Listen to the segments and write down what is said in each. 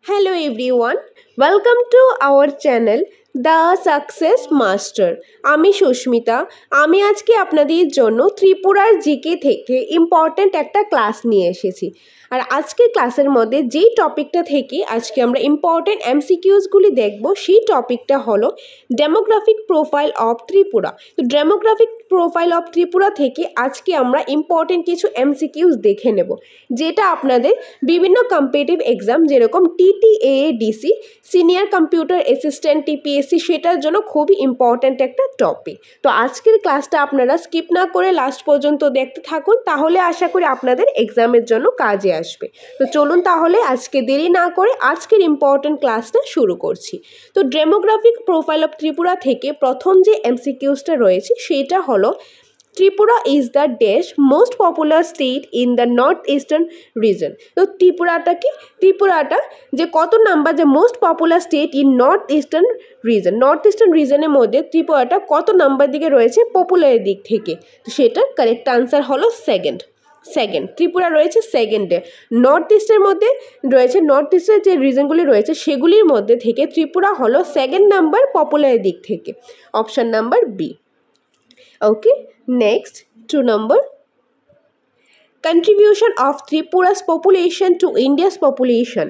Hello everyone, welcome to our channel The Success Master. আমি সুস্মিতা। আমি আজকে আপনাদের জন্য ত্রিপুরার জিকে থেকে ইম্পর্ট্যান্ট একটা ক্লাস নিয়ে এসেছি। আর আজকের ক্লাসের মধ্যে যেই টপিকটা থেকে আজকে আমরা ইম্পর্ট্যান্ট এমসিকিউসগুলি দেখব সেই টপিকটা হলো ডেমোগ্রাফিক প্রোফাইল অফ ত্রিপুরা। তো ডেমোগ্রাফিক প্রোফাইল অফ ত্রিপুরা থেকে আজকে আমরা ইম্পর্ট্যান্ট কিছু এমসিকিউস দেখে নেব, যেটা আপনাদের বিভিন্ন কম্পিটিটিভ এক্সাম যেরকম TTAADC senior computer assistant TPSC সেটার জন্য খুবই ইম্পর্ট্যান্ট একটা টপিক। তো আজকের ক্লাসটা আপনারা স্কিপ না করে লাস্ট পর্যন্ত দেখতে থাকুন, তাহলে আশা করি আপনাদের এক্সামের জন্য কাজে আসবে। তো চলুন তাহলে আজকে দেরি না করে আজকের ইম্পর্ট্যান্ট ক্লাসটা শুরু করছি। তো ডেমোগ্রাফিক প্রোফাইল অফ ত্রিপুরা থেকে প্রথম যে এমসিকিউসটা রয়েছে সেটা হলো Tripura is the dash most popular state in the north eastern region. তো ত্রিপুরাটা যে কত নাম্বার যে most popular state in north eastern রিজনের মধ্যে ত্রিপুরাটা কত নাম্বার দিকে রয়েছে পপুলারের দিক থেকে। তো সেটার কারেক্ট আনসার হলো সেকেন্ড। ত্রিপুরা রয়েছে সেকেন্ডে। নর্থ ইস্টের মধ্যে রয়েছে, নর্থ ইস্টের যে রিজনগুলি রয়েছে সেগুলির মধ্যে থেকে ত্রিপুরা হলো সেকেন্ড নাম্বার পপুলারের দিক থেকে। Option number B. Okay, next 2 number. Contribution of Tripura's population to India's population.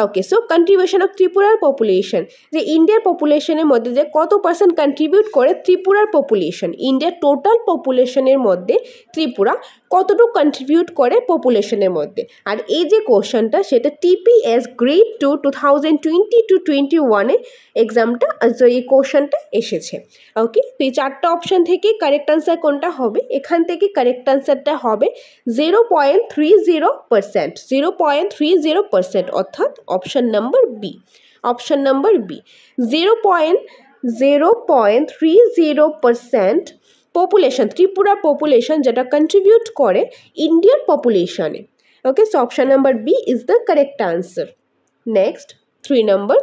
Okay, so contribution of Tripura's population, যে ইন্ডিয়ার পপুলেশনের মধ্যে যে কত পার্সেন্ট কন্ট্রিবিউট করে ত্রিপুরার পপুলেশন, ইন্ডিয়ার টোটাল পপুলেশনের মধ্যে ত্রিপুরা কতটুকু কন্ট্রিবিউট করে পপুলেশনের মধ্যে। আর এই যে কোশ্চেনটা সেটা TPS গ্রেড 2 2020-21 এক্সামটা এই কোশ্চেনটা এসেছে। ওকে, তো এই চারটা অপশান থেকে কারেক্ট আনসার কোনটা হবে? এখান থেকে কারেক্ট আনসারটা হবে 0.30%, অর্থাৎ option number B. 0.30% population, Tripura population যেটা কন্ট্রিবিউট করে ইন্ডিয়ার পপুলেশনে। Okay, so option number B is the correct answer. Next 3 number.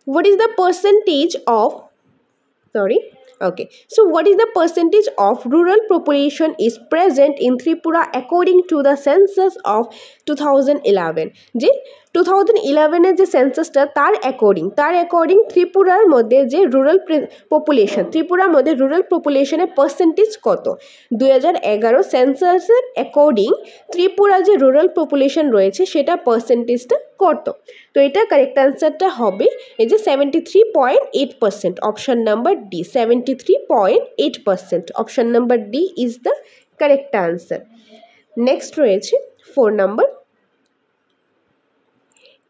What is the percentage of so what is the percentage of rural population is present in Tripura according to the census of 2011? যে 2011 যে সেন্সাসটা তার according ত্রিপুরার মধ্যে যে ত্রিপুরার মধ্যে rural পপুলেশনের percentage কত? 2011 সেন্সাসের অ্যাকর্ডিং ত্রিপুরা যে রুরাল পপুলেশন রয়েছে সেটা পার্সেন্টেজটা কত? তো এটা কারেক্ট আনসারটা হবে এই যে 73.8%, option number D. 73.8%, option number D is the correct answer. Next রয়েছে 4 number.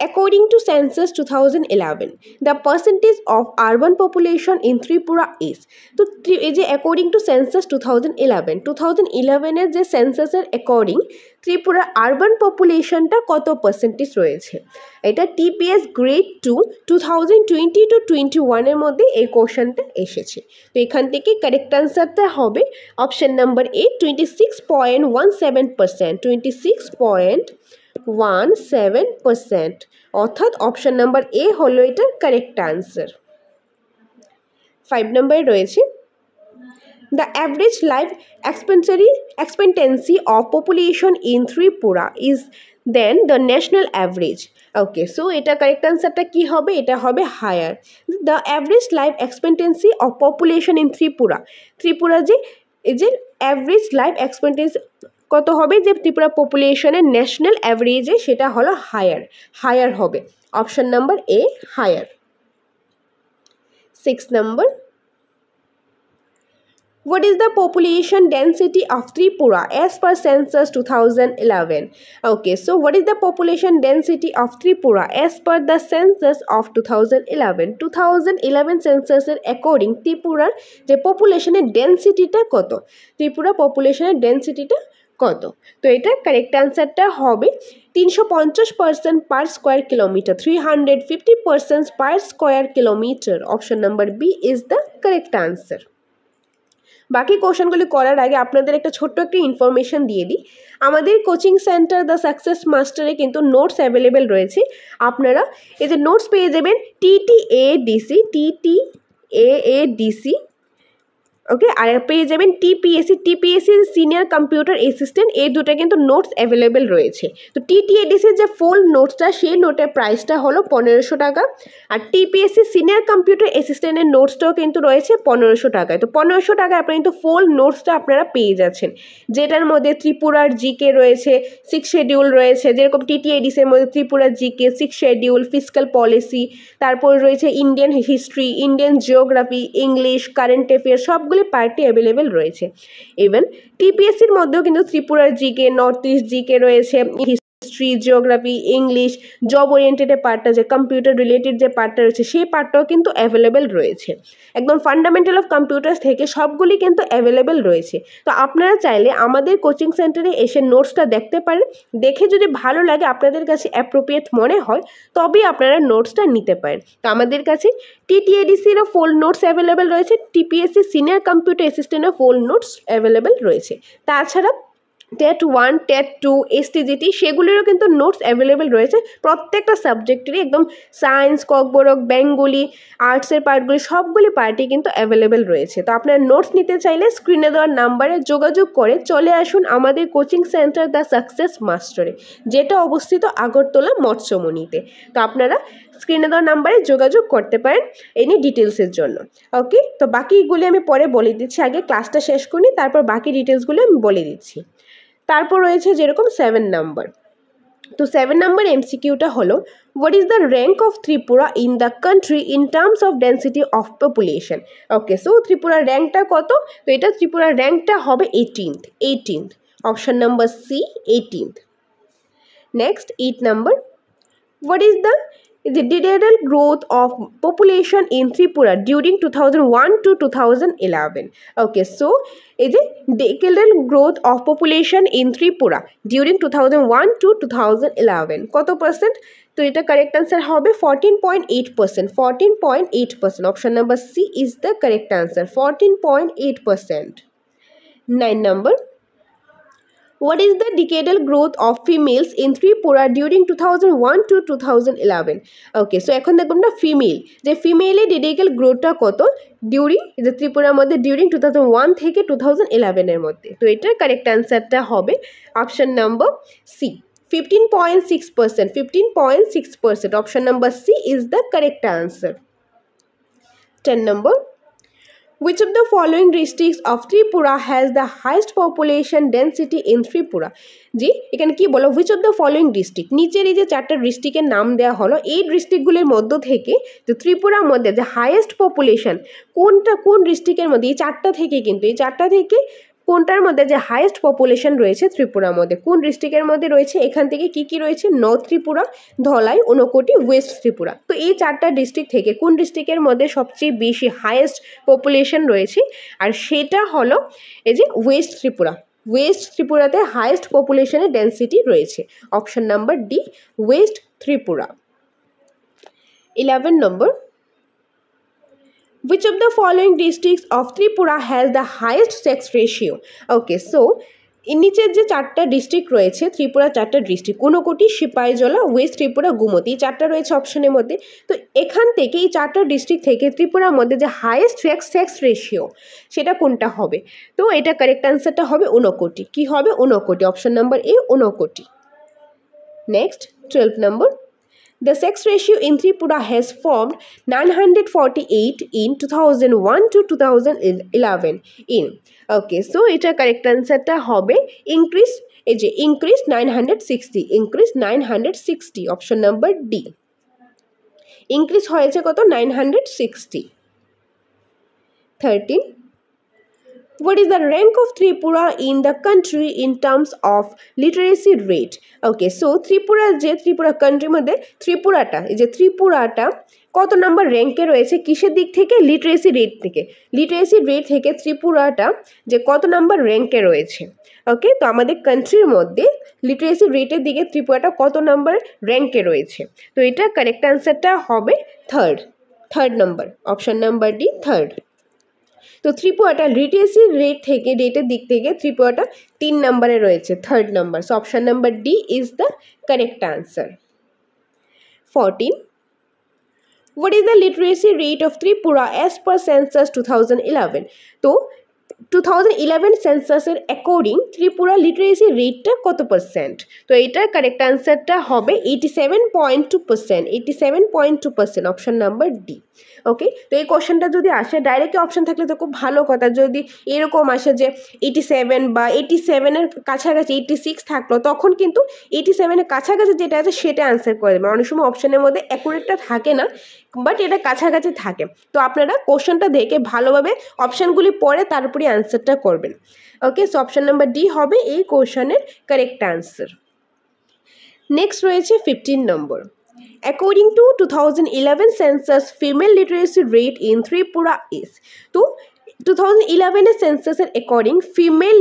According to census 2011, the percentage of urban population in Tripura is. তো এই যে অ্যাকর্ডিং টু সেন্সাস 2011 যে সেন্সাসের অ্যাকর্ডিং ত্রিপুরা আরবান পপুলেশনটা কত পার্সেন্টেজ রয়েছে? এটা TPS গ্রেড 2 2020-21 মধ্যে এই কোশ্চেনটা এসেছে। তো এখান থেকে কারেক্ট আনসারটা হবে অপশান নাম্বার এ 26.17%, 26.17%, অর্থাৎ অপশান নাম্বার এ হলো এটার কারেক্ট আনসার। 5 নম্বরে রয়েছে the average life expectancy of population in Tripura is than the national average. Okay, so এটা কারেক্ট আনসারটা কী হবে? এটা হবে higher. The average life expectancy of population in Tripura যে এই যে অ্যাভারেজ লাইফ এক্সপেক্টেন্সি কত হবে যে ত্রিপুরা পপুলেশনের ন্যাশনাল অ্যাভারেজে, সেটা হলো হায়ার হবে। Option number A higher. 6 number. What is the population density of Tripura as per census 2011? Okay, so what is the population density of Tripura as per the census of 2011? 2011 census-এর according ত্রিপুরার যে পপুলেশনের ডেন্সিটিটা কত? ত্রিপুরা পপুলেশনের ডেন্সিটিটা কত? তো এটা correct আনসারটা হবে 350 per square kilometre, 350 per square kilometre. Option number B is the correct answer. বাকি কোশ্চেনগুলি করার আগে আপনাদের একটা ছোট্ট একটা ইনফরমেশন দিয়ে দিই। আমাদের কোচিং সেন্টার দ্য সাকসেস মাস্টারে কিন্তু নোটস অ্যাভেলেবেল রয়েছে। আপনারা এই যে নোটস পেয়ে যাবেন TTAADC ওকে, আর পেয়ে যাবেন টিপিএসসি সিনিয়র কম্পিউটার অ্যাসিস্ট্যান্ট, এই দুটো কিন্তু নোটস অ্যাভেলেবেল রয়েছে। তো টিটিএডিসির যে ফুল নোটসটা সেই নোটের প্রাইসটা হলো 1500 টাকা, আর টিপিএসসি সিনিয়র কম্পিউটার অ্যাসিস্ট্যান্টের নোটসটাও কিন্তু রয়েছে 1500 টাকায়। তো 1500 টাকায় আপনি কিন্তু ফুল নোটসটা আপনারা পেয়ে যাচ্ছেন, যেটার মধ্যে ত্রিপুরার জিকে রয়েছে, 6 শিডিউল রয়েছে, যেরকম টিটিএডিসির মধ্যে ত্রিপুরার জিকে, 6 শিডিউল, ফিসক্যাল পলিসি, তারপর রয়েছে Indian history, Indian geography, English, current affair, সবগুলি পার্টি অ্যাভেলেবেল রয়েছে। ইভেন টিপিএসসির মধ্যেও কিন্তু ত্রিপুরার জিকে, নর্থ ইস্ট জিকে রয়েছে, হিস্ট্রি, জিওগ্রাফি, ইংলিশ, জব ওরিয়েন্টেডের পার্টটা, যে কম্পিউটার রিলেটেড যে পার্টটা রয়েছে সেই পার্টটাও কিন্তু অ্যাভেলেবেল রয়েছে। একদম ফান্ডামেন্টাল অফ কম্পিউটার্স থেকে সবগুলি কিন্তু অ্যাভেলেবেল রয়েছে। তো আপনারা চাইলে আমাদের কোচিং সেন্টারে এসে নোটসটা দেখতে পারেন, দেখে যদি ভালো লাগে, আপনাদের কাছে অ্যাপ্রোপ্রিয়েট মনে হয়, তবেই আপনারা নোটসটা নিতে পারেন। তো আমাদের কাছে টিটিএডিসিরও ফুল নোটস অ্যাভেলেবেল রয়েছে, টিপিএসসি সিনিয়র কম্পিউটার অ্যাসিস্ট্যান্টের ফুল নোটস অ্যাভেলেবেল রয়েছে। তাছাড়া টেট 1, টেট 2, এসটিজিটি সেগুলিরও কিন্তু নোটস অ্যাভেলেবেল রয়েছে, প্রত্যেকটা সাবজেক্টেরই, একদম সায়েন্স, ককবরক, বেঙ্গলি, আর্টসের পার্টগুলি সবগুলি পার্টই কিন্তু অ্যাভেলেবেল রয়েছে। তো আপনার নোটস নিতে চাইলে স্ক্রিনে দেওয়ার নাম্বারে যোগাযোগ করে চলে আসুন আমাদের কোচিং সেন্টার দ্য সাকসেস মাস্টারে, যেটা অবস্থিত আগরতলা মৎস্যমণিতে। তো আপনারা স্ক্রিনে দেওয়ার নাম্বারে যোগাযোগ করতে পারেন এনি ডিটেলসের জন্য। ওকে, তো বাকিগুলি আমি পরে বলে দিচ্ছি, আগে ক্লাসটা শেষ করি, তারপর বাকি ডিটেলসগুলো আমি বলে দিচ্ছি। তারপর রয়েছে যেরকম 7 নাম্বার। তো 7 নাম্বার এমসিকিউটা হলো, what is the rank of Tripura in the country in terms of density of population. Okay, so ত্রিপুরার র্যাঙ্কটা কত? তো এটা ত্রিপুরার র্যাঙ্কটা হবে 18th, option number C 18th। Next 8 number, what is the decadal growth of population in Tripura during 2001 to 2011? Okay, so is it decadal growth of population in Tripura during 2001 to 2011 কত percent? তো এটা correct answer হবে 14.8%, 14.8%, option number C is the correct answer, 14.8%। 9 number, what is the decadal growth of females in Tripura during 2001 to 2011? Okay, so এখন দেখুন না female, যে ফিমেলের ডিডেক্যাল গ্রোথটা কত ডিউরিং, যে ত্রিপুরার মধ্যে ডিউরিং 2001 থেকে 2011 মধ্যে। তো এটার কারেক্ট অ্যান্সারটা হবে option number C, 15.6%, 15.6%, option number C is the correct answer. 10 নম্বর, which of the following districts of Tripura has the highest population density in Tripura? জি, এখানে কি বলো, which of the following district, নিচের এই যে 4টা ডিস্ট্রিক্টের নাম দেওয়া হলো, এই ডিস্ট্রিক্টগুলির মধ্য থেকে যে ত্রিপুরার মধ্যে যে হাইয়েস্ট পপুলেশন কোন ডিস্ট্রিক্টের মধ্যে, এই 4টা থেকে, কিন্তু এই 4টা থেকে কোনটার মধ্যে যে হাইয়েস্ট পপুলেশন রয়েছে ত্রিপুরার মধ্যে, কোন ডিস্ট্রিক্টের মধ্যে রয়েছে, এখান থেকে কি রয়েছে, নর্থ ত্রিপুরা, ধলাই, ঊনকোটি, ওয়েস্ট ত্রিপুরা। তো এই 4টা ডিস্ট্রিক্ট থেকে কোন ডিস্ট্রিক্টের মধ্যে সবচেয়ে বেশি হাইয়েস্ট পপুলেশন রয়েছে, আর সেটা হলো এই যে ওয়েস্ট ত্রিপুরা। ওয়েস্ট ত্রিপুরাতে হাইয়েস্ট পপুলেশনের ডেন্সিটি রয়েছে, option number D, West Tripura. 11 number, which of the following districts of Tripura has the highest sex ratio? Okay, so নিচের যে 4টা ডিস্ট্রিক্ট রয়েছে ত্রিপুরা, 4টা ডিস্ট্রিক্ট ঊনকোটি, সিপাহীজলা, ওয়েস্ট ত্রিপুরা, গুমতি, 4টা রয়েছে অপশনের মধ্যে। তো এখান থেকে এই 4টা ডিস্ট্রিক্ট থেকে ত্রিপুরার মধ্যে যে হাইয়েস্ট সেক্স রেশিও সেটা কোনটা হবে? তো এটা কারেক্ট অ্যান্সারটা হবে ঊনকোটি। কি হবে? Unakoti, option number A, Unakoti. Next 12 number, the sex ratio in Tripura has formed 948 in 2001 to 2011 in. Okay, so এটা কারেক্ট অ্যান্সারটা হবে ইনক্রিজ, এই যে increase 960, increase 960, option number D, increase হয়েছে কত, 960। 13, what is the rank of Tripura in the country in terms of literacy rate? Okay, so Tripura কান্ট্রির মধ্যে ত্রিপুরাটা কত নাম্বার র্যাঙ্কে রয়েছে, কিসের দিক থেকে, লিটারেসি রেট থেকে ত্রিপুরাটা যে কত নাম্বার র্যাঙ্কে রয়েছে। ওকে, তো আমাদের কান্ট্রির মধ্যে লিটারেসি রেটের দিকে ত্রিপুরাটা কত নাম্বার র্যাঙ্কে রয়েছে? তো এটা কারেক্ট অ্যান্সারটা হবে third number, option number D, third. তো ত্রিপুরাটা লিটারেসি রেটের দিক থেকে ত্রিপুরাটা 3 নম্বরে রয়েছে, third number, so option number D is the correct answer. 14, What is the literacy rate of Tripura as per census 2011? তো 2011 সেন্সাসের অ্যাকর্ডিং ত্রিপুরা লিটারেসি রেটটা কত পার্সেন্ট? তো এটার কারেক্ট আনসারটা হবে 87.2%, 87.2%, অপশন নাম্বার ডি। ওকে, তো এই কোশ্চেনটা যদি আসে ডাইরেক্ট অপশন থাকলে তো খুব ভালো কথা, যদি এরকম আসে যে 87 বা 87-এর কাছাকাছি 86 থাকলো, তখন কিন্তু 87-এর কাছাকাছি যেটা আছে সেটা আনসার করে দেবে। অনেক সময় অপশনের মধ্যে অ্যাকুরেটটা থাকে না, বাট এটা কাছাকাছি থাকে। তো আপনারা কোশ্চেনটা দেখে ভালোভাবে অপশানগুলি পড়ে তারপরে আনসারটা করবেন। ওকে, সো অপশন নাম্বার ডি হবে এই কোশ্চেনের কারেক্ট আনসার। নেক্সট রয়েছে 15 নম্বর। According to 2011 census, female literacy rate in Tripura is, তো 2011 সেন্সাসের অ্যাকর্ডিং ফিমেল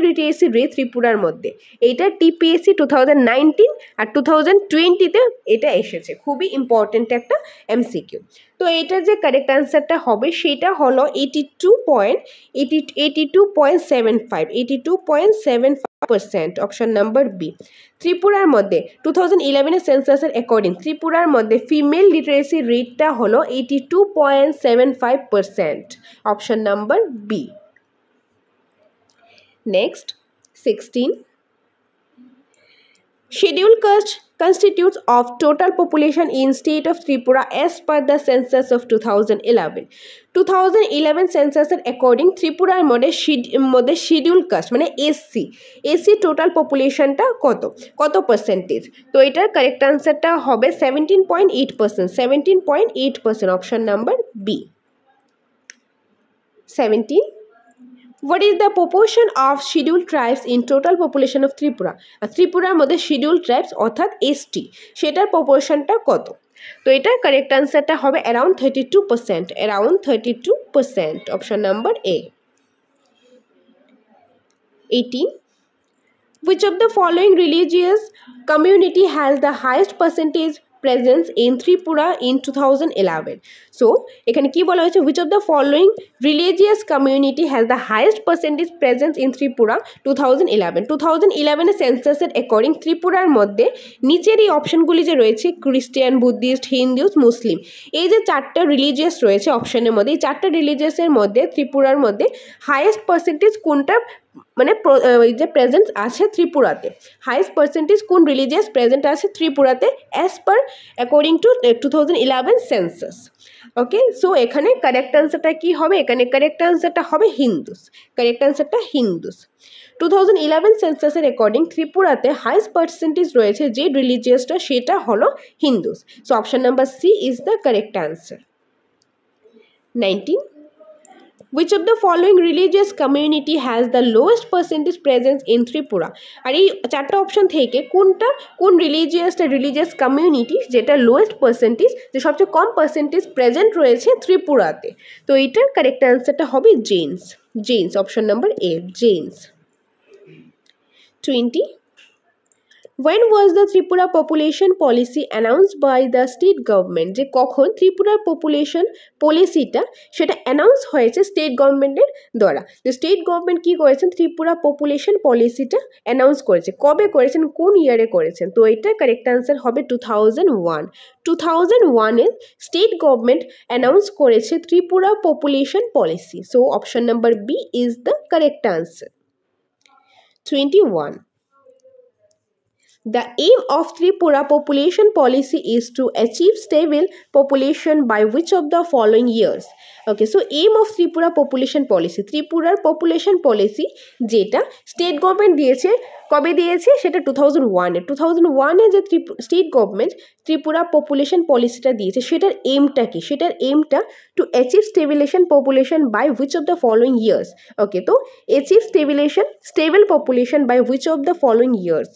লিটারেসি রেট ত্রিপুরার মধ্যে, এইটা টিপিএসসি 2019 আর 2020-তে এটা এসেছে, খুবই ইম্পর্টেন্ট একটা এমসিকিউ। তো এইটার যে কারেক্ট আনসারটা হবে সেটা হলো 82.75%, অপশন নাম্বার বি। ত্রিপুরার মধ্যে 2011 সেন্সাসের অ্যাকর্ডিং ত্রিপুরার মধ্যে ফিমেল লিটারেসি রেটটা হলো 82.75%, option number B. Next 16, scheduled caste constitutes of total population in state of Tripura as per the census of 2011. 2011 সেন্সাসের অ্যাকর্ডিং ত্রিপুরার মধ্যে শিডিউল কাস্ট মানে এসসি টোটাল পপুলেশনটা কত পার্সেন্টেজ? তো এটার কারেক্ট আনসারটা হবে 17.8%, option number B. 17, what is the proportion of scheduled tribes in total population of Tripura? ত্রিপুরার মধ্যে শিডিউল ট্রাইবস অর্থাৎ এসটি, সেটার প্রপোর্শনটা কত? তো এটার কারেক্ট আনসারটা হবে around 32%, option number A. 18, which of the following religious community has the highest percentage presence in Tripura in 2011? So এখানে কি বলা হয়েছে, which of the following religious community has the highest percentage presence in Tripura 2011? 2011 এর সেন্সাসের according ত্রিপুরার মধ্যে নিচের এই অপশনগুলি যে রয়েছে ক্রিশ্চিয়ান, বুদ্ধিস্ট, হিন্দুস, মুসলিম, এই যে চারটা রিলিজিয়াস রয়েছে অপশনের মধ্যে, এই চারটা রিলিজিয়াসের মধ্যে ত্রিপুরার মধ্যে হাইয়েস্ট পার্সেন্টেজ কোনটা মানে যে প্রেজেন্স আছে ত্রিপুরাতে, হাইয়েস্ট পার্সেন্টেজ কোন রিলিজিয়াস প্রেজেন্ট আছে ত্রিপুরাতে as per according to 2011 census. Okay, so এখানে কারেক্ট আনসারটা কি হবে? এখানে কারেক্ট আনসারটা হবে হিন্দুস, 2011 সেন্সাসের অ্যাকর্ডিং ত্রিপুরাতে হাইয়েস্ট পার্সেন্টেজ রয়েছে যে রিলিজিয়াসটা, সেটা হলো Hindus. So option number C is the correct answer. 19, which of the following religious community has the lowest percentage presence in Tripura? আর এই চারটা অপশন থেকে কোন রিলিজিয়াস কমিউনিটি যেটা লোয়েস্ট পার্সেন্টেজ, যে সবচেয়ে কম পার্সেন্টেজ প্রেজেন্ট রয়েছে ত্রিপুরাতে? তো এটার কারেক্ট আনসারটা হবে Jains, option number A, Jains. 20, when was the Tripura population policy announced by the state government? যে কখন ত্রিপুরার পপুলেশন পলিসিটা সেটা অ্যানাউন্স হয়েছে স্টেট গভর্নমেন্টের দ্বারা? যে স্টেট গভর্নমেন্ট কী করেছেন, ত্রিপুরা পপুলেশন পলিসিটা অ্যানাউন্স করেছে, কবে করেছেন, কোন ইয়ারে করেছেন? তো এটা কারেক্ট আনসার হবে 2001। 2001-এ স্টেট গভর্নমেন্ট অ্যানাউন্স করেছে Tripura population policy. So option number B is the correct answer. 21, the aim of Tripura population policy is to achieve stable population by which of the following years? Okay, so aim of Tripura population policy, ত্রিপুরার population policy যেটা state government দিয়েছে, কবে দিয়েছে সেটা 2001-এ। 2001-এ যে state government Tripura population পলিসিটা দিয়েছে সেটার এইমটা কি? সেটার এইমটা to achieve population by which of the following years. Okay, তো achieve stable population by which of the following years.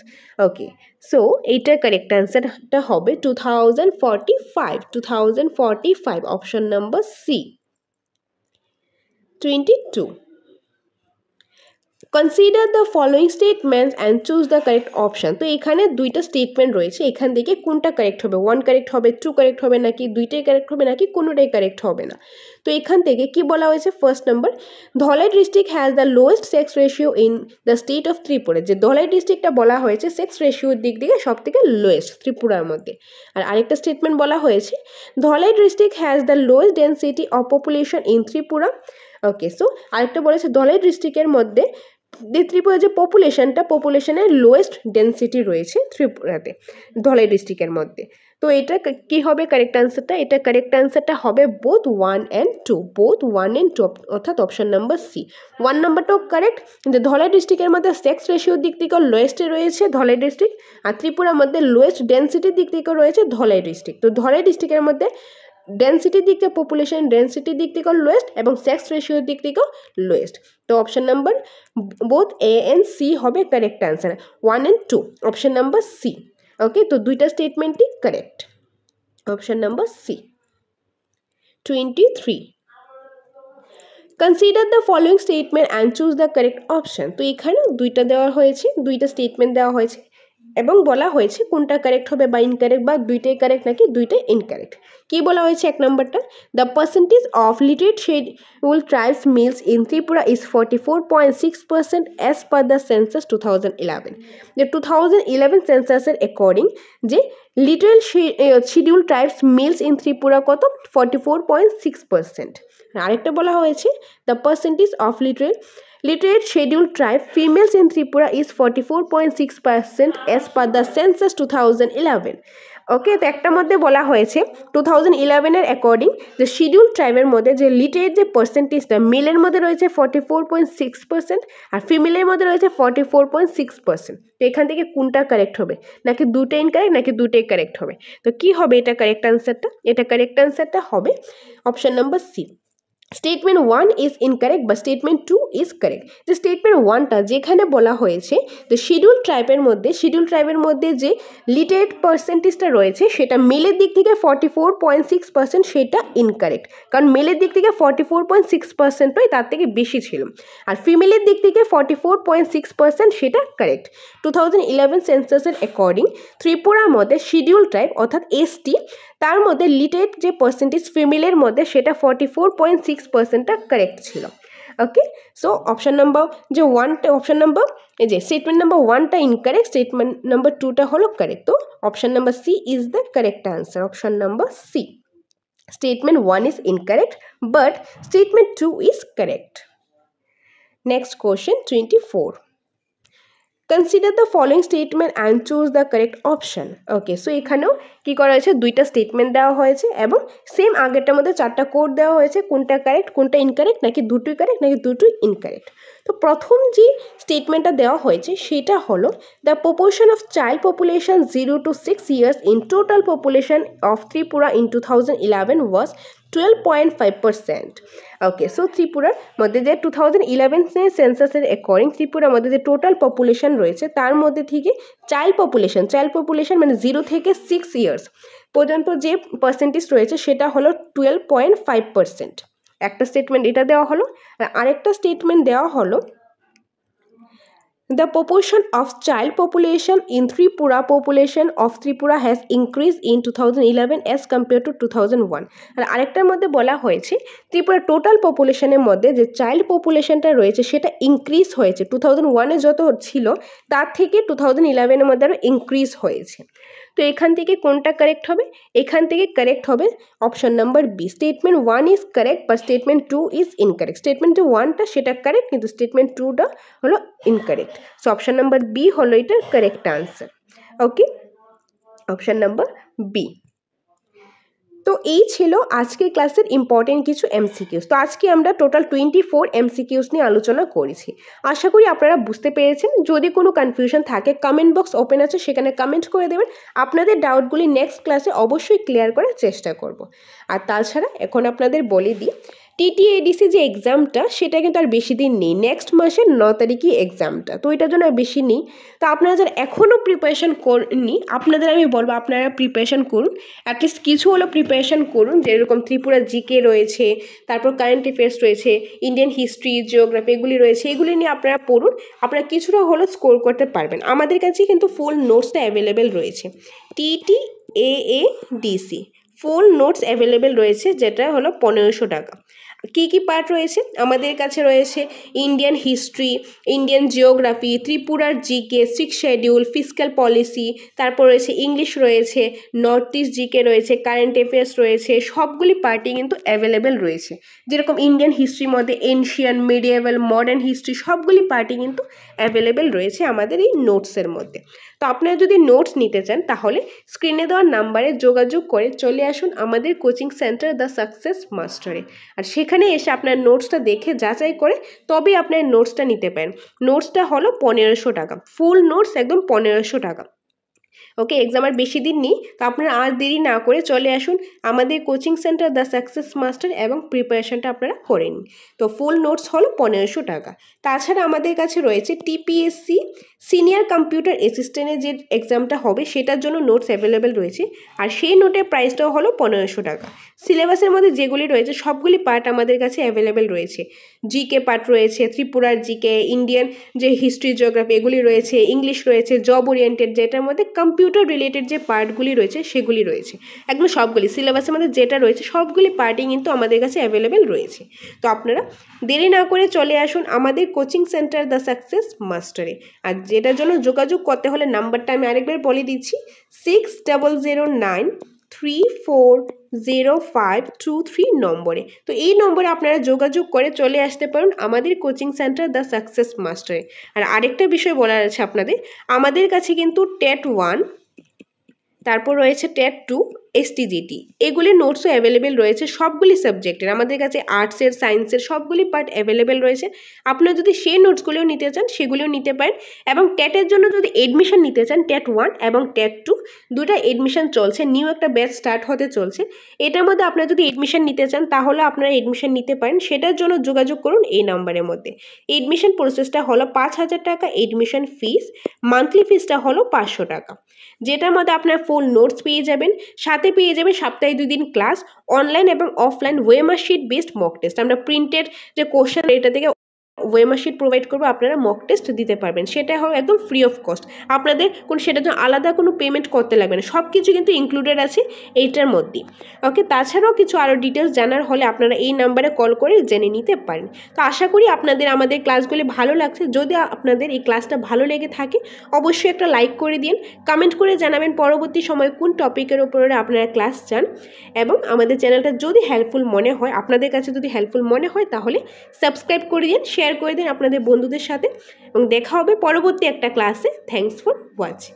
Okay, so এইটার কারেক্ট আনসারটা হবে 2045, option number C. 22, consider the following statements and choose the correct option. তো এখানে দুইটা statement রয়েছে, এখান থেকে কোনটা কারেক্ট হবে, 1 কারেক্ট হবে, 2 কারেক্ট হবে, নাকি দুইটাই কারেক্ট হবে, নাকি কোনোটাই কারেক্ট হবে না। তো এখান থেকে কি বলা হয়েছে, first number, Dhalai district has the lowest sex ratio in the state of Tripura. যে ধলাই ডিস্ট্রিক্টটা বলা হয়েছে সেক্স রেশিওর দিক থেকে সব থেকে লোয়েস্ট ত্রিপুরার মধ্যে। আর আরেকটা স্টেটমেন্ট বলা হয়েছে, Dhalai district has the lowest density of population in Tripura. Okay, so আরেকটা বলেছে ধলাই ডিস্ট্রিক্টের মধ্যে ত্রিপুরা যে পপুলেশনের লোয়েস্ট ডেন্সিটি রয়েছে ত্রিপুরাতে, ধলাই ডিস্ট্রিক্টের মধ্যে। তো এটা কি হবে কারেক্ট আনসারটা, এটা কারেক্ট আনসারটা হবে বোথ 1 and 2, বোথ 1 and 2, অর্থাৎ অপশন নাম্বার সি। 1 নাম্বারটাও কারেক্ট, যে ধলাই ডিস্ট্রিক্টের মধ্যে সেক্স রেশিওর দিক থেকেও লোয়েস্টে রয়েছে ধলাই ডিস্ট্রিক্ট, আর ত্রিপুরার মধ্যে লোয়েস্ট ডেন্সিটির দিক থেকেও রয়েছে ধলাই ডিস্ট্রিক্ট। তো ধলাই ডিস্ট্রিক্টের মধ্যে ডেন্সিটির দিক থেকে পপুলেশন ডেন্সিটির দিক থেকেও লোয়েস্ট এবং সেক্স রেশিওর দিক থেকেও লোয়েস্ট। তো option number both A and C হবে correct answer, 1 and 2, option number C. Okay, তো দুইটা স্টেটমেন্টই correct, option number C. 23, consider the following statement and choose the correct option. তো এখানেও দুইটা দেওয়া হয়েছে, দুইটা স্টেটমেন্ট দেওয়া হয়েছে এবং বলা হয়েছে কোনটা কারেক্ট হবে বা ইনকারেক্ট, বা দুইটাই কারেক্ট নাকি দুইটাই ইনকারেক্ট। কি বলা হয়েছে এক নম্বরটা, the percentage of literate scheduled tribes males in Tripura is 44.6% as per the census 2011। যে 2011 সেন্সাসের অ্যাকর্ডিং যে literate scheduled tribes males in Tripura কত, 44.6%। আরেকটা বলা হয়েছে, the percentage of literate scheduled tribe females in Tripura is 44.6% as per the census 2011. ওকে, তো একটার মধ্যে বলা হয়েছে 2011-এর অ্যাকর্ডিং যে শিডিউল ট্রাইবের মধ্যে যে লিটারেট যে পার্সেন্টেজটা মেলের মধ্যে রয়েছে 44.6% আর ফিমেলের মধ্যে রয়েছে 44.6%। তো এখান থেকে কোনটা কারেক্ট হবে, নাকি দুটোই ইনকারেক্ট, নাকি দুটোই কারেক্ট হবে। তো কি হবে এটা কারেক্ট আনসারটা, এটা কারেক্ট আনসারটা হবে option number C. Statement 1 is incorrect বা স্টেটমেন্ট 2 ইজ কারেক্ট। যে স্টেটমেন্ট 1টা যেখানে বলা হয়েছে যে শিডিউল ট্রাইবের মধ্যে যে লিটারেট পার্সেন্টেজটা রয়েছে সেটা মেলের দিক থেকে 44.6%, সেটা ইনকারেক্ট, কারণ মেলের দিক থেকে 44.6%ই তার থেকে বেশি ছিল, আর ফিমেলের দিক থেকে 44.6% সেটা কারেক্ট। 2011 সেন্সাসের অ্যাকর্ডিং ত্রিপুরার মধ্যে শিডিউল ট্রাইব অর্থাৎ এসটি, তার মধ্যে লিটারেট যে পার্সেন্টেজ ফিমেলের মধ্যে সেটা 44.6%টা কারেক্ট ছিল। ওকে, সো অপশন নাম্বার যে 1টা, অপশন নাম্বার এই যে স্টেটমেন্ট নাম্বার 1টা ইনকারেক্ট, স্টেটমেন্ট নাম্বার 2টা হলো কারেক্ট। তো option number C is the correct answer, option number C. Statement 1 is incorrect but statement 2 is correct. Next question 24. Consider the following statement and choose the correct option. Okay, so এখানেও কি করা হয়েছে, দুইটা statement দেওয়া হয়েছে এবং same আগেরটার মধ্যে চারটা কোড দেওয়া হয়েছে, কোনটা কারেক্ট কোনটা ইনকারেক্ট, নাকি দুটোই কারেক্ট নাকি দুটোই ইনকারেক্ট। তো প্রথম যে স্টেটমেন্টটা দেওয়া হয়েছে সেটা হলো, the proportion of child population 0 to 6 years in total population of Tripura in 2011 was 12.5%. Okay, so ত্রিপুরার মধ্যে যে 2011 সেন্সাসের অ্যাকর্ডিং ত্রিপুরার মধ্যে যে টোটাল পপুলেশন রয়েছে তার মধ্যে থেকে চাইল্ড পপুলেশন মানে 0 থেকে 6 years পর্যন্ত যে পার্সেন্টেজ রয়েছে সেটা হলো 12.5%। একটা স্টেটমেন্ট এটা দেওয়া হলো, আর আরেকটা স্টেটমেন্ট দেওয়া হলো, the proportion of child population in Tripura has increased in 2011 as compared to 2001. আর আরেকটার মধ্যে বলা হয়েছে ত্রিপুরা টোটাল পপুলেশনের মধ্যে যে চাইল্ড পপুলেশনটা রয়েছে সেটা ইনক্রিজ হয়েছে, 2001-এ যত ছিল তার থেকে 2011-এর মধ্যে আরও ইনক্রিজ হয়েছে। তো এখান থেকে কোনটা কারেক্ট হবে, এখান থেকে কারেক্ট হবে option number B, statement 1 is correct but statement 2 is incorrect. Statement যে 1টা সেটা কারেক্ট কিন্তু স্টেটমেন্ট 2টা হলো incorrect. So option number B হলো এটার correct answer. Okay, option number B. তো এই ছিল আজকের ক্লাসের ইম্পর্টেন্ট কিছু এমসিকিউস। তো আজকে আমরা টোটাল 24 এমসিকিউস নিয়ে আলোচনা করেছি। আশা করি আপনারা বুঝতে পেরেছেন। যদি কোনো কনফিউশন থাকে কমেন্ট বক্স ওপেন আছে, সেখানে কমেন্ট করে দেবেন। আপনাদের ডাউটগুলি নেক্সট ক্লাসে অবশ্যই ক্লিয়ার করার চেষ্টা করব। আর তাছাড়া এখন আপনাদের বলে দিই, টিটিএডিসি যে এক্সামটা সেটা কিন্তু আর বেশি দিন নেই, নেক্সট মাসের 9 তারিখই এক্সামটা, তো এটার জন্য আর বেশি নেই। তো আপনারা যারা এখনও প্রিপারেশান করেননি আপনাদের আমি বলবো আপনারা প্রিপারেশান করুন, অ্যাটলিস্ট কিছু হলো প্রিপারেশান করুন, যেরকম ত্রিপুরা জিকে রয়েছে, তারপর কারেন্ট অ্যাফেয়ার্স রয়েছে, ইন্ডিয়ান হিস্ট্রি, জিওগ্রাফি এগুলি রয়েছে, এগুলি নিয়ে আপনারা পড়ুন, আপনারা কিছুটা হলো স্কোর করতে পারবেন। আমাদের কাছে কিন্তু ফুল নোটসটা অ্যাভেলেবেল রয়েছে, টিটিএএডিসি ফুল নোটস অ্যাভেলেবেল রয়েছে, যেটা হলো 1500 টাকা। কী কী পার্ট রয়েছে আমাদের কাছে? রয়েছে ইন্ডিয়ান হিস্ট্রি, ইন্ডিয়ান জিওগ্রাফি, ত্রিপুরার জিকে, 6 শিডিউল, ফিসক্যাল পলিসি, তারপর রয়েছে ইংলিশ রয়েছে, নর্থ ইস্ট জিকে রয়েছে, কারেন্ট অ্যাফেয়ার্স রয়েছে, সবগুলি পার্টই কিন্তু অ্যাভেলেবেল রয়েছে। যেরকম ইন্ডিয়ান হিস্ট্রির মধ্যে এনশিয়ান, মিডিয়েভাল, মডার্ন হিস্ট্রি সবগুলি পার্টই কিন্তু অ্যাভেলেবেল রয়েছে আমাদের এই নোটসের মধ্যে। তো আপনারা যদি নোটস নিতে চান তাহলে স্ক্রিনে দেওয়া নাম্বারে যোগাযোগ করে চলে আসুন আমাদের কোচিং সেন্টার দ্য সাকসেস মাস্টারে, আর সেখানে এসে আপনার নোটসটা দেখে যাচাই করে তবে আপনার নোটসটা নিতে পারেন। নোটসটা হলো 1500 টাকা, ফুল নোটস একদম 1500 টাকা। ওকে, এক্সাম আর বেশি দিন নেই, তো আপনারা আর দেরি না করে চলে আসুন আমাদের coaching centre the success master এবং প্রিপারেশনটা আপনারা করে নিন। তো ফুল নোটস হলো 1500 টাকা। তাছাড়া আমাদের কাছে রয়েছে টিপিএসসি সিনিয়র কম্পিউটার অ্যাসিস্ট্যান্টের যে এক্সামটা হবে সেটার জন্য নোটস অ্যাভেলেবেল রয়েছে, আর সেই নোটের প্রাইসটাও হলো 1500 টাকা। সিলেবাসের মধ্যে যেগুলি রয়েছে সবগুলি পার্ট আমাদের কাছে অ্যাভেলেবেল রয়েছে। জিকে পার্ট রয়েছে, ত্রিপুরার জিকে, ইন্ডিয়ান যে হিস্ট্রি, জিওগ্রাফি এগুলি রয়েছে, ইংলিশ রয়েছে, জব ওরিয়েন্টেড যেটার মধ্যে কম্পিউটার রিলেটেড যে পার্টগুলি রয়েছে সেগুলি রয়েছে, একদম সবগুলি সিলেবাসের মধ্যে যেটা রয়েছে সবগুলি পার্টই কিন্তু আমাদের কাছে অ্যাভেলেবেল রয়েছে। তো আপনারা দেরি না করে চলে আসুন আমাদের কোচিং সেন্টার দ্য সাকসেস মাস্টারে, আর যেটার জন্য যোগাযোগ করতে হলে নাম্বারটা আমি আরেকবার বলে দিচ্ছি, 6009340523 নম্বরে। তো এই নম্বরে আপনারা যোগাযোগ করে চলে আসতে পারেন আমাদের কোচিং সেন্টার দ্য সাকসেস মাস্টারে। আর আরেকটা বিষয় বলার আছে আপনাদের, আমাদের কাছে কিন্তু টেট 1, তারপর রয়েছে টেট 2, এসটিজিটি এগুলির নোটসও অ্যাভেলেবেল রয়েছে সবগুলি সাবজেক্টের। আমাদের কাছে আর্টসের, সায়েন্সের সবগুলি পার্ট অ্যাভেলেবেল রয়েছে। আপনারা যদি সেই নোটসগুলিও নিতে চান সেগুলিও নিতে পারেন, এবং টেটের জন্য যদি এডমিশন নিতে চান টেট 1 এবং টেট 2 দুটা এডমিশন চলছে, নিউ একটা ব্যাচ স্টার্ট হতে চলছে। এটার মধ্যে আপনারা যদি এডমিশন নিতে চান তাহলে আপনারা এডমিশন নিতে পারেন, সেটার জন্য যোগাযোগ করুন এই নাম্বারের মধ্যে। এডমিশন প্রসেসটা হলো 5000 টাকা এডমিশন ফিস, মান্থলি ফিসটা হলো 500 টাকা, যেটার মধ্যে আপনার ফুল নোটস পেয়ে যাবেন, সাথে পেয়ে যাবেন সপ্তাহে 2 দিন ক্লাস, অনলাইন এবং offline OMR sheet based mock test. আমরা প্রিন্টেড যে কোশ্চেন এটা থেকে ওয়েমার শিট প্রোভাইড করবো, আপনারা মক টেস্ট দিতে পারবেন, সেটা হবে একদম ফ্রি অফ কস্ট, আপনাদের সেটার জন্য আলাদা কোনো পেমেন্ট করতে লাগবে না, সব কিছু কিন্তু ইনক্লুডেড আছে এইটার মধ্যেই। ওকে, তাছাড়াও কিছু আরও ডিটেলস জানার হলে আপনারা এই নাম্বারে কল করে জেনে নিতে পারেন। তো আশা করি আপনাদের আমাদের ক্লাসগুলি ভালো লাগছে। যদি আপনাদের এই ক্লাসটা ভালো লেগে থাকে অবশ্যই একটা লাইক করে দিন, কমেন্ট করে জানাবেন পরবর্তী সময় কোন টপিকের উপরে আপনারা ক্লাস চান, এবং আমাদের চ্যানেলটা যদি হেল্পফুল মনে হয়, আপনাদের কাছে যদি হেল্পফুল মনে হয় তাহলে সাবস্ক্রাইব করে দিন, শেয়ার করে দিন আপনাদের বন্ধুদের সাথে, এবং দেখা হবে পরবর্তী একটা ক্লাসে। Thanks for watching.